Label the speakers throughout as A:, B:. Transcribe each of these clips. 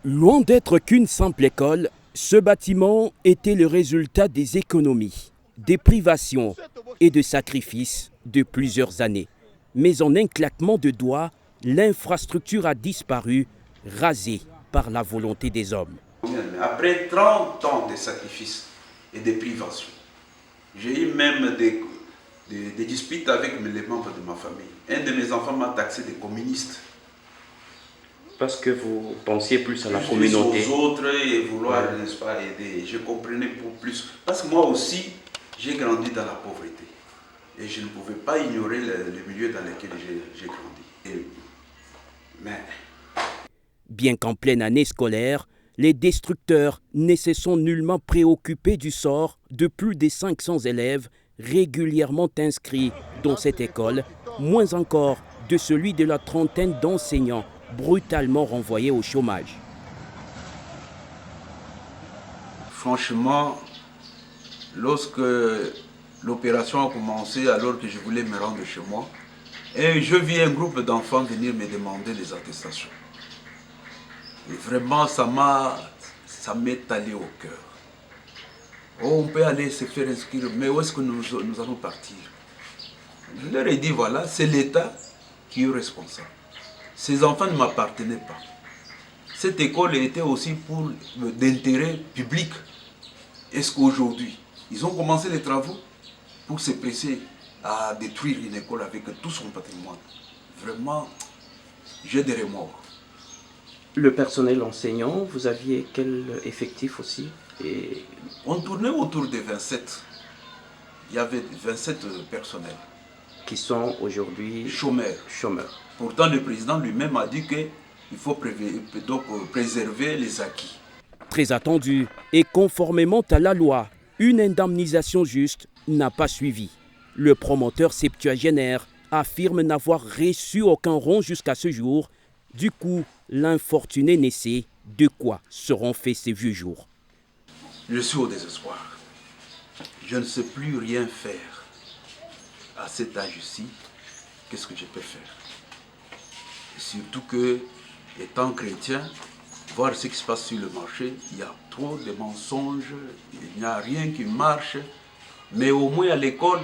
A: Loin d'être qu'une simple école, ce bâtiment était le résultat des économies, des privations et de sacrifices de plusieurs années. Mais en un claquement de doigts, l'infrastructure a disparu, rasée par la volonté des hommes.
B: Après 30 ans de sacrifices et de privations, j'ai eu même des disputes avec les membres de ma famille. Un de mes enfants m'a taxé de communiste.
C: Parce que vous pensiez plus à la communauté.
B: Aux autres et vouloir, n'est-ce pas, aider. Je comprenais pour plus. Parce que moi aussi, j'ai grandi dans la pauvreté. Et je ne pouvais pas ignorer le milieu dans lequel j'ai grandi.
A: Bien qu'en pleine année scolaire, les destructeurs ne se sont nullement préoccupés du sort de plus de 500 élèves régulièrement inscrits dans cette école, moins encore de celui de la trentaine d'enseignants brutalement renvoyés au chômage.
B: Franchement, lorsque l'opération a commencé, alors que je voulais me rendre chez moi, et je vis un groupe d'enfants venir me demander des attestations. Et vraiment, ça m'est allé au cœur. Oh, on peut aller se faire inscrire, mais où est-ce que nous allons partir? Je leur ai dit, voilà, c'est l'État qui est responsable. Ces enfants ne m'appartenaient pas. Cette école était aussi pour d'intérêt public. Est-ce qu'aujourd'hui, ils ont commencé les travaux pour se presser à détruire une école avec tout son patrimoine? Vraiment, j'ai des remords.
C: Le personnel enseignant, vous aviez quel effectif aussi?
B: On tournait autour de 27. Il y avait 27 personnels.
C: Qui sont aujourd'hui
B: chômeurs. Pourtant, le président lui-même a dit qu'il faut préserver les acquis.
A: Très attendu et conformément à la loi, une indemnisation juste n'a pas suivi. Le promoteur septuagénaire affirme n'avoir reçu aucun rond jusqu'à ce jour. Du coup, l'infortuné ne sait de quoi seront faits ces vieux jours.
B: Je suis au désespoir. Je ne sais plus rien faire. À cet âge-ci, qu'est-ce que je peux faire? Et surtout que, étant chrétien, voir ce qui se passe sur le marché, il y a trop de mensonges, il n'y a rien qui marche. Mais au moins à l'école,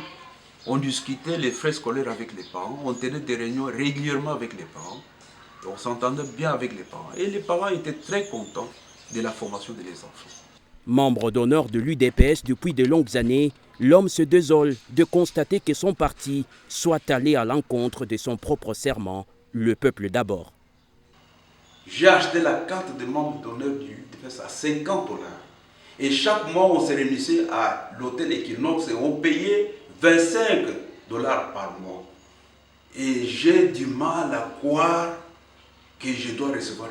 B: on discutait les frais scolaires avec les parents, on tenait des réunions régulièrement avec les parents, et on s'entendait bien avec les parents. Et les parents étaient très contents de la formation de leurs enfants.
A: Membre d'honneur de l'UDPS depuis de longues années, l'homme se désole de constater que son parti soit allé à l'encontre de son propre serment, le peuple d'abord.
B: J'ai acheté la carte de membre d'honneur du UDPS à $50. Et chaque mois, on se réunissait à l'hôtel Equinox et on payait $25 par mois. Et j'ai du mal à croire que je dois recevoir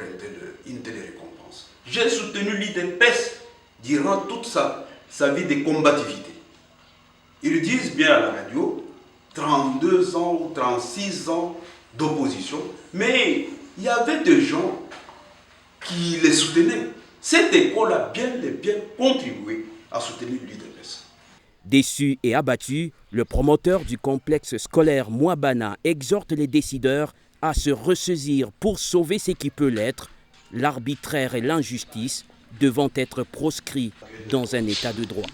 B: une telle récompense. J'ai soutenu l'UDPS durant toute sa vie de combativité. Ils disent bien à la radio, 32 ans ou 36 ans d'opposition, mais il y avait des gens qui les soutenaient. Cette école a bien contribué à soutenir l'UDPS.
A: Déçu et abattu, le promoteur du complexe scolaire Mouabana exhorte les décideurs à se ressaisir pour sauver ce qui peut l'être, l'arbitraire et l'injustice devant être proscrits dans un état de droit.